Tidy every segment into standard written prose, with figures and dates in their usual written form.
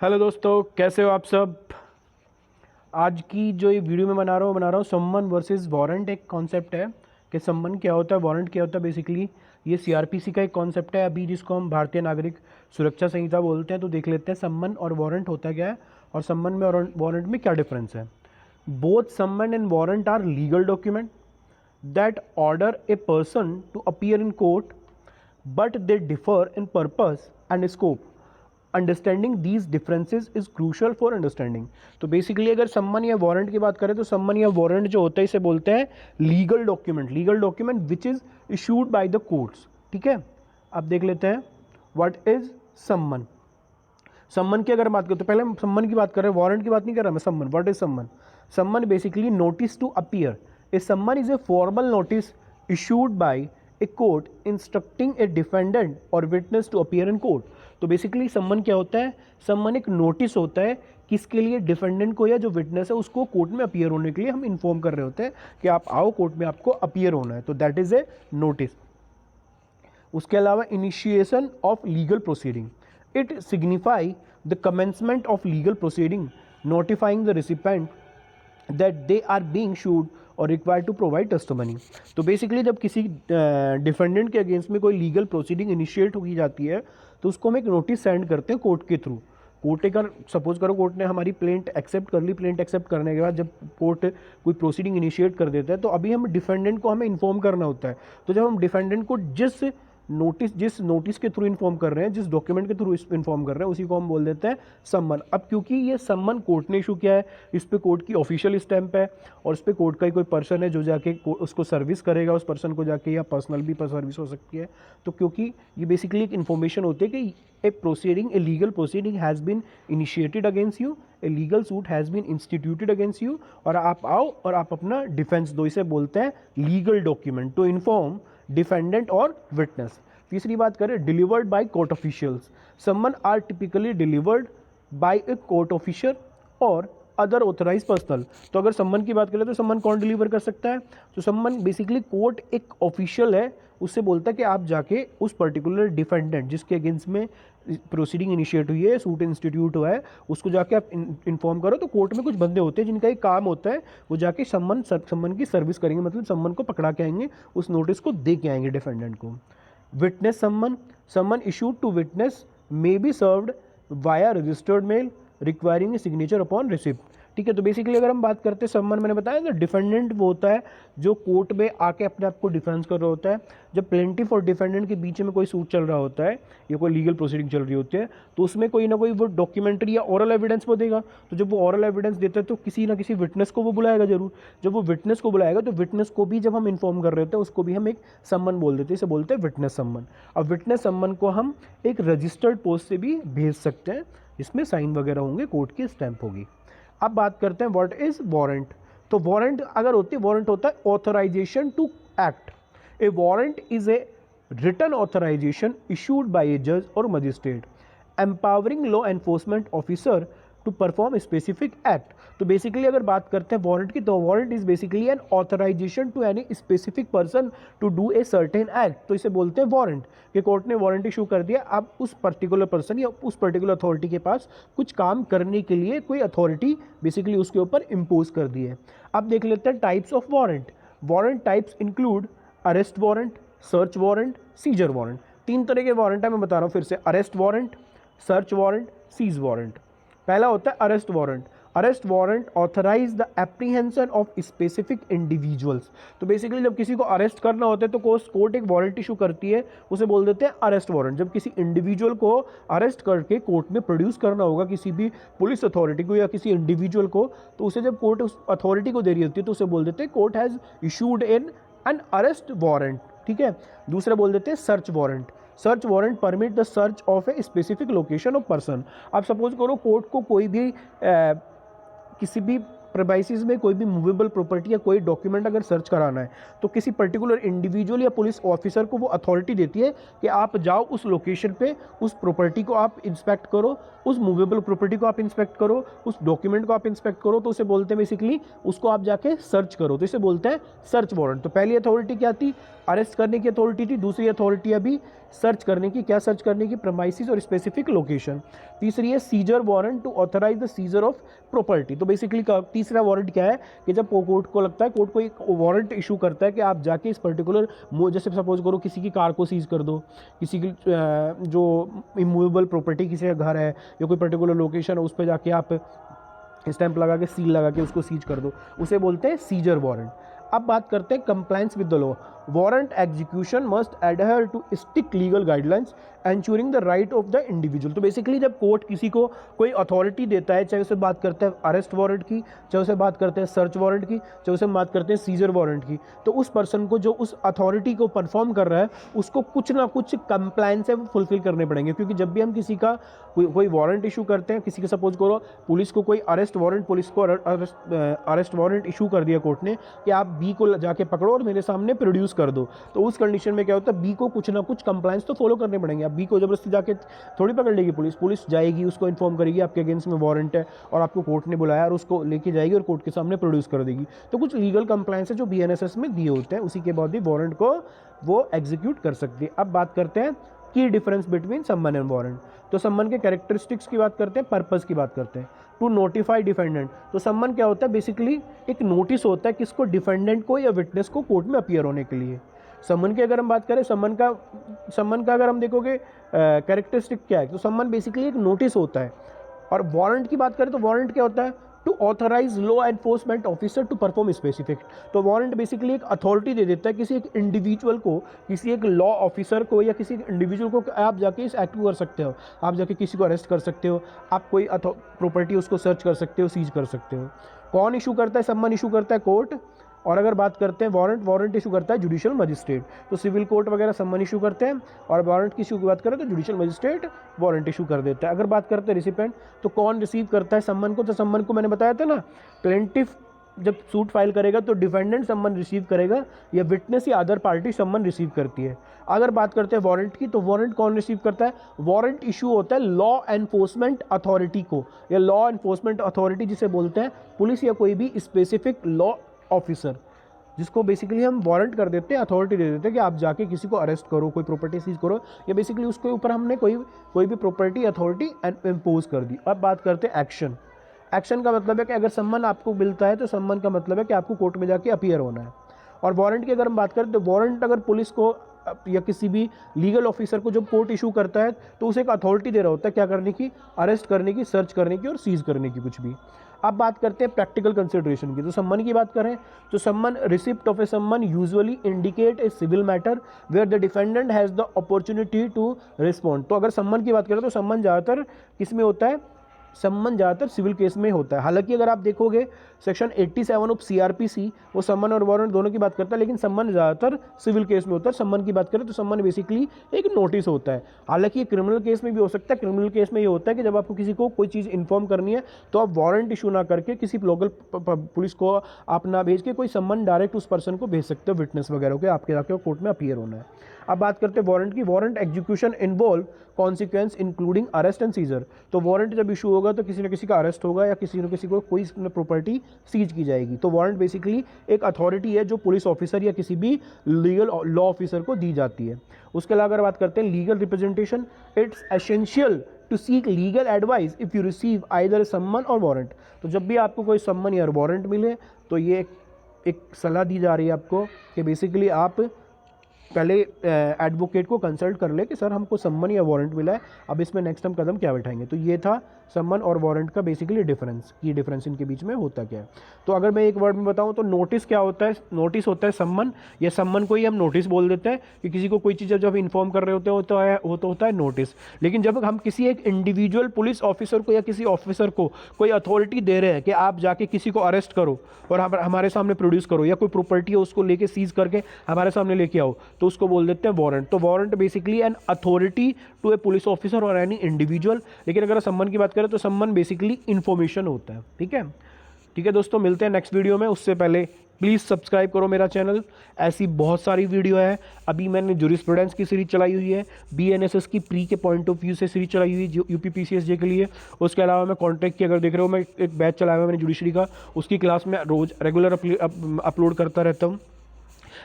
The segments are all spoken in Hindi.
हेलो दोस्तों, कैसे हो आप सब। आज की जो ये वीडियो मैं बना रहा हूँ सम्मन वर्सेस वारंट। एक कॉन्सेप्ट है कि सम्मन क्या होता है, वारंट क्या होता है। बेसिकली ये सीआरपीसी का एक कॉन्सेप्ट है अभी, जिसको हम भारतीय नागरिक सुरक्षा संहिता बोलते हैं। तो देख लेते हैं सम्मन और वारंट होता क्या है और सम्मन में और वारंट में क्या डिफरेंस है। Both summon and warrant are legal document that order a person to appear in court, but they differ in purpose and scope. Understanding these differences is crucial for understanding. तो बेसिकली अगर सम्मन या वारंट की बात करें तो सम्मन या वारंट जो होता है इसे बोलते हैं legal document which is issued by the courts. ठीक है, अब देख लेते हैं व्हाट इज सम्मन। सम्मन की अगर बात करें तो पहले हम सम्मन की बात कर रहे हैं, वारंट की बात नहीं कर रहा मैं। सम्मन, what is summon? Summon basically notice to appear. A summon is a formal notice issued by a court instructing a defendant or witness to appear in court. तो बेसिकली सम्मन क्या होता है? सम्मन एक नोटिस होता है किसके लिए? डिफेंडेंट को या जो विटनेस है उसको कोर्ट में अपीयर होने के लिए हम इन्फॉर्म कर रहे होते हैं कि आप आओ कोर्ट में, आपको अपीयर होना है। तो दैट इज ए नोटिस। उसके अलावा initiation of legal proceeding, it signify the commencement of legal proceeding notifying the recipient that they are being sued or required to provide testimony. तो बेसिकली जब किसी डिफेंडेंट के अगेंस्ट में कोई लीगल प्रोसीडिंग इनिशिएट की जाती है तो उसको हम एक नोटिस सेंड करते हैं कोर्ट के थ्रू। कोर्ट अगर सपोज करो कोर्ट ने हमारी प्लेंट एक्सेप्ट कर ली, प्लेंट एक्सेप्ट करने के बाद जब कोर्ट कोई प्रोसीडिंग इनिशिएट कर देता है तो अभी हम डिफेंडेंट को हमें इन्फॉर्म करना होता है। तो जब हम डिफेंडेंट को जिस नोटिस के थ्रू इन्फॉर्म कर रहे हैं, जिस डॉक्यूमेंट के थ्रू इन्फॉर्म कर रहे हैं, उसी को हम बोल देते हैं सम्मन। अब क्योंकि ये सम्मन कोर्ट ने इशू किया है, इस पे कोर्ट की ऑफिशियल स्टैंप है और इस पे कोर्ट का ही कोई पर्सन है जो जाके उसको सर्विस करेगा, उस पर्सन को जाके, या पर्सनल भी सर्विस हो सकती है। तो क्योंकि ये बेसिकली एक इन्फॉर्मेशन होती है कि a legal proceeding has been initiated against you, a legal suit has been instituted against you, और आप आओ और आप अपना डिफेंस दो। इसे बोलते हैं legal document to inform defendant और विटनेस। तीसरी बात करें delivered by court officials. Summon are typically delivered by a court official or other authorize personnel. तो अगर सम्मन की बात करें तो सम्मन कौन डिलीवर कर सकता है? तो सम्मन बेसिकली कोर्ट एक ऑफिशियल है, उससे बोलता है कि आप जाके उस पर्टिकुलर डिफेंडेंट जिसके अगेंस्ट में प्रोसीडिंग इनिशिएट हुई है, सूट इंस्टीट्यूट हुआ है, उसको जाके आप इन्फॉर्म करो। तो कोर्ट में कुछ बंदे होते हैं जिनका एक काम होता है, वो जाके सम्मन की सर्विस करेंगे, मतलब सम्मन को पकड़ा के आएंगे, उस नोटिस को दे के आएंगे डिफेंडेंट को। Witness summon issued to witness may be served via registered mail requiring a signature upon receipt. ठीक है, तो बेसिकली अगर हम बात करते हैं सम्मन, मैंने बताया ना डिफेंडेंट वो होता है जो कोर्ट में आके अपने आप को डिफेंस कर रहा होता है। जब प्लेंटिफ और डिफेंडेंट के बीच में कोई सूट चल रहा होता है या कोई लीगल प्रोसीडिंग चल रही होती है तो उसमें कोई ना कोई वो डॉक्यूमेंट्री या ओरल एविडेंस वो देगा। तो जब वो ओरल एविडेंस देता है तो किसी ना किसी विटनेस को वो बुलाएगा जरूर। जब वो विटनेस को बुलाएगा तो विटनेस को भी जब हम इन्फॉर्म कर रहे होते हैं उसको भी हम एक सम्मन बोल देते हैं, इसे बोलते हैं विटनेस सम्मन। अब विटनेस सम्मन को हम एक रजिस्टर्ड पोस्ट से भी भेज सकते हैं, इसमें साइन वगैरह होंगे, कोर्ट की स्टैंप होगी। अब बात करते हैं व्हाट इज वारंट। तो वारंट अगर होती है, वारंट होता है authorization to act. A warrant is a written authorization issued by a जज और magistrate empowering law enforcement officer to perform specific act. तो बेसिकली अगर बात करते हैं वारंट की, तो warrant is basically an authorization to any specific person to do a certain act. तो इसे बोलते हैं वारंट, कि कोर्ट ने वारंट इशू कर दिया, अब उस पर्टिकुलर पर्सन या उस पर्टिकुलर अथॉरिटी के पास कुछ काम करने के लिए कोई अथॉरिटी बेसिकली उसके ऊपर इम्पोज कर दी है। अब देख लेते हैं types of warrant. Warrant types include arrest warrant, search warrant, seizure warrant. तीन तरह के वारंट है, मैं बता रहा हूँ फिर से, arrest warrant, search warrant, seize warrant. पहला होता है arrest warrant. Arrest warrant authorize the apprehension of specific individuals. तो बेसिकली जब किसी को अरेस्ट करना होता है तो कोर्ट एक वारंट इशू करती है, उसे बोल देते हैं अरेस्ट वारंट। जब किसी इंडिविजुअल को अरेस्ट करके कोर्ट में प्रोड्यूस करना होगा किसी भी पुलिस अथॉरिटी को या किसी इंडिविजुअल को, तो उसे जब कोर्ट उस अथॉरिटी को दे रही होती है तो उसे बोल देते हैं court has issued N arrest warrant. ठीक है, दूसरा बोल देते हैं search warrant. Search warrant permit the search of a specific location of person. आप सपोज करो कोर्ट को कोई भी किसी भी प्रेमाइसिस में कोई भी मूवेबल प्रॉपर्टी या कोई डॉक्यूमेंट अगर सर्च कराना है तो किसी पर्टिकुलर इंडिविजुअल या पुलिस ऑफिसर को वो अथॉरिटी देती है कि आप जाओ उस लोकेशन पे, उस प्रॉपर्टी को आप इंस्पेक्ट करो, उस मूवेबल प्रॉपर्टी को आप इंस्पेक्ट करो, उस डॉक्यूमेंट को आप इंस्पेक्ट करो। तो उसे बोलते हैं बेसिकली उसको आप जाके सर्च करो, तो इसे बोलते हैं सर्च वारंट। तो पहली अथॉरिटी क्या थी? अरेस्ट करने की अथॉरिटी थी, दूसरी अथॉरिटी अभी सर्च करने की, क्या सर्च करने की, प्रेमाइसिस और स्पेसिफिक लोकेशन। तीसरी है seizure warrant to authorize the seizure of property. तो बेसिकली तीसरा वारंट क्या है कि जब कोर्ट को लगता है, कोर्ट को एक वारंट इशू करता है कि आप जाके इस पर्टिकुलर, जैसे सपोज करो किसी की कार को सीज कर दो, किसी की जो इमूवेबल प्रॉपर्टी, किसी का घर है या कोई पर्टिकुलर लोकेशन है, उस पर जाके आप स्टैंप लगा के, सील लगा के उसको सीज कर दो, उसे बोलते हैं सीजर वारंट। अब बात करते हैं compliance with the law. Warrant execution must adhere to strict legal guidelines ensuring the right of the individual. तो बेसिकली जब कोर्ट किसी को कोई अथॉरिटी देता है, चाहे उसे बात करते हैं अरेस्ट वारंट की, चाहे उसे बात करते हैं सर्च वारंट की, चाहे उसे बात करते हैं सीजर वारंट की, तो उस पर्सन को, जो उस अथॉरिटी को परफॉर्म कर रहा है, उसको कुछ ना कुछ कंप्लायंस है वो फुलफिल करने पड़ेंगे। क्योंकि जब भी हम किसी का कोई वारंट इशू करते हैं, किसी का सपोज करो पुलिस को कोई अरेस्ट वारंट, पुलिस को अरेस्ट वारंट इशू कर दिया कोर्ट ने कि आप बी को जाके पकड़ो और मेरे सामने प्रोड्यूस कर दो, तो उस कंडीशन में क्या होता है, बी को कुछ ना कुछ कंप्लायंस तो फॉलो करने पड़ेंगे। अब बी को जबरदस्ती जाके थोड़ी पकड़ लेगी पुलिस, पुलिस जाएगी, उसको इन्फॉर्म करेगी आपके अगेंस्ट में वारंट है और आपको कोर्ट ने बुलाया, और उसको लेके जाएगी और कोर्ट के सामने प्रोड्यूस कर देगी। तो कुछ लीगल कंप्लायंस है जो बीएनएसएस में दिए होते हैं, उसी के बाद ही वारंट को वो एग्जीक्यूट कर सकती है। अब बात करते हैं की डिफरेंस बिटवीन सम्मन एंड वारंट। तो सम्मन के कैरेक्टरिस्टिक्स की बात करते हैं, पर्पस की बात करते हैं। To notify defendant. तो सम्मन क्या होता है, बेसिकली एक नोटिस होता है किसको, डिफेंडेंट को या विटनेस को कोर्ट में अपीयर होने के लिए। सम्मन की अगर हम बात करें, सम्मन का अगर हम देखोगे कैरेक्टरिस्टिक क्या है, तो सम्मन बेसिकली एक नोटिस होता है। और वारंट की बात करें तो वारंट क्या होता है, to authorize law enforcement officer to perform specific. तो वारंट बेसिकली एक अथॉरिटी दे देता है किसी एक इंडिविजुअल को, किसी एक लॉ ऑफिसर को या किसी एक इंडिविजुअल को, आप जाके इस एक्ट कर सकते हो, आप जाके किसी को अरेस्ट कर सकते हो, आप कोई प्रॉपर्टी उसको सर्च कर सकते हो, सीज कर सकते हो। कौन इशू करता है, सम्मन इशू करता है कोर्ट। और अगर बात करते हैं वारंट इशू करता है जुडिशियल मजिस्ट्रेट। तो सिविल कोर्ट वगैरह सम्मन इशू करते हैं, और वारंट की इशू की बात करें तो जुडिशियल मजिस्ट्रेट वारंट इशू कर देता है। अगर बात करते हैं रिसिपेंट, तो कौन रिसीव करता है सम्मन को, तो सम्मन को मैंने बताया था ना, प्लेंटिफ जब सूट फाइल करेगा तो डिफेंडेंट सम्मन रिसीव करेगा, या विटनेस या अदर पार्टी सम्मन रिसीव करती है। अगर बात करते हैं वारंट की, तो वारंट कौन रिसीव करता है, वारंट इशू होता है लॉ एनफोर्समेंट अथॉरिटी को, या लॉ एनफोर्समेंट अथॉरिटी जिसे बोलते हैं पुलिस या कोई भी स्पेसिफिक लॉ ऑफिसर, जिसको बेसिकली हम वारंट कर देते हैं, अथॉरिटी दे देते हैं कि आप जाके किसी को अरेस्ट करो, कोई प्रॉपर्टी सीज करो, या बेसिकली उसके ऊपर हमने कोई भी प्रॉपर्टी अथॉरिटी इम्पोज कर दी। अब बात करते हैं एक्शन। एक्शन का मतलब है कि अगर सम्मन आपको मिलता है तो सम्मन का मतलब है कि आपको कोर्ट में जाके अपीयर होना है। और वारंट की अगर हम बात करें तो वारंट अगर पुलिस को या किसी भी लीगल ऑफिसर को जब कोर्ट इशू करता है तो उसे एक अथॉरिटी दे रहा होता है क्या करने की, अरेस्ट करने की, सर्च करने की और सीज करने की, कुछ भी। अब बात करते हैं प्रैक्टिकल कंसिडरेशन की। तो सम्मन की बात करें तो सम्मन, receipt of a summon usually indicate a civil matter where the defendant has the opportunity to respond. तो अगर सम्मन की बात करें तो सम्मन ज़्यादातर किस में होता है, सम्मन ज़्यादातर सिविल केस में होता है। हालांकि अगर आप देखोगे सेक्शन 87 ऑफ सीआरपीसी वो सम्मन और वारंट दोनों की बात करता है, लेकिन सम्मन ज़्यादातर सिविल केस में होता है। सम्मन की बात करें तो सम्मन बेसिकली एक नोटिस होता है। हालांकि ये क्रिमिनल केस में भी हो सकता है। क्रिमिनल केस में ये होता है कि जब आपको किसी को कोई चीज़ इन्फॉर्म करनी है तो आप वारंट इशू ना करके किसी लोकल पुलिस को आप ना भेज के कोई सम्मन डायरेक्ट उस पर्सन को भेज सकते हो, विटनेस वगैरह को, आपके जाके कोर्ट में अपीयर होना है। अब बात करते हैं वारंट की। Warrant execution involve consequence including arrest and seizure. तो वारंट जब इशू होगा तो किसी न किसी का अरेस्ट होगा या किसी न किसी को कोई प्रॉपर्टी सीज की जाएगी। तो वारंट बेसिकली एक अथॉरिटी है जो पुलिस ऑफिसर या किसी भी लीगल लॉ ऑफिसर को दी जाती है। उसके अलावा अगर बात करते हैं legal representation, it's essential to seek legal advice if you receive either summon or warrant. तो जब भी आपको कोई सम्मन या वारंट मिले तो ये एक सलाह दी जा रही है आपको कि बेसिकली आप पहले एडवोकेट को कंसल्ट कर ले कि सर हमको सम्मन या वारंट मिला है, अब इसमें नेक्स्ट हम कदम क्या बैठाएंगे। तो ये था सम्मन और वारंट का बेसिकली डिफरेंस, की डिफरेंस इनके बीच में होता क्या है। तो अगर मैं एक वर्ड में बताऊं तो नोटिस क्या होता है, नोटिस होता है सम्मन, या सम्मन को ही हम नोटिस बोल देते हैं कि किसी को कोई चीज़ जब इन्फॉर्म कर रहे होते हैं वो तो होता है नोटिस। लेकिन जब हम किसी एक इंडिविजुअल पुलिस ऑफिसर को या किसी ऑफिसर को कोई अथॉरिटी दे रहे हैं कि आप जाके किसी को अरेस्ट करो और हमारे सामने प्रोड्यूस करो, या कोई प्रॉपर्टी है उसको लेके सीज करके हमारे सामने लेके आओ, तो उसको बोल देते हैं वारंट। तो warrant basically an authority to a police officer or any individual. लेकिन अगर सम्मन की बात करें तो सम्मन बेसिकली इन्फॉर्मेशन होता है। ठीक है दोस्तों, मिलते हैं नेक्स्ट वीडियो में। उससे पहले प्लीज़ सब्सक्राइब करो मेरा चैनल, ऐसी बहुत सारी वीडियो है। अभी मैंने जूरिस्प्रूडेंस की सीरीज चलाई हुई है, बीएनएसएस की प्री के पॉइंट ऑफ व्यू से सीरीज चलाई हुई है यूपीपीसीएसजे के लिए। उसके अलावा मैं कॉन्ट्रैक्ट की अगर देख रहे हो, मैं एक बैच चलाया हुआ मैंने जुडिशरी का, उसकी क्लास में रोज़ रेगुलर अपलोड करता रहता हूँ।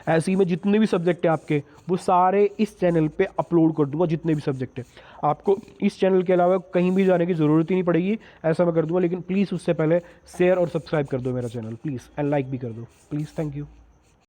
ऐसे ही मैं जितने भी सब्जेक्ट हैं आपके वो सारे इस चैनल पे अपलोड कर दूंगा, जितने भी सब्जेक्ट हैं। आपको इस चैनल के अलावा कहीं भी जाने की ज़रूरत ही नहीं पड़ेगी, ऐसा मैं कर दूंगा। लेकिन प्लीज़ उससे पहले शेयर और सब्सक्राइब कर दो मेरा चैनल प्लीज़, एंड लाइक भी कर दो प्लीज़। Thank you.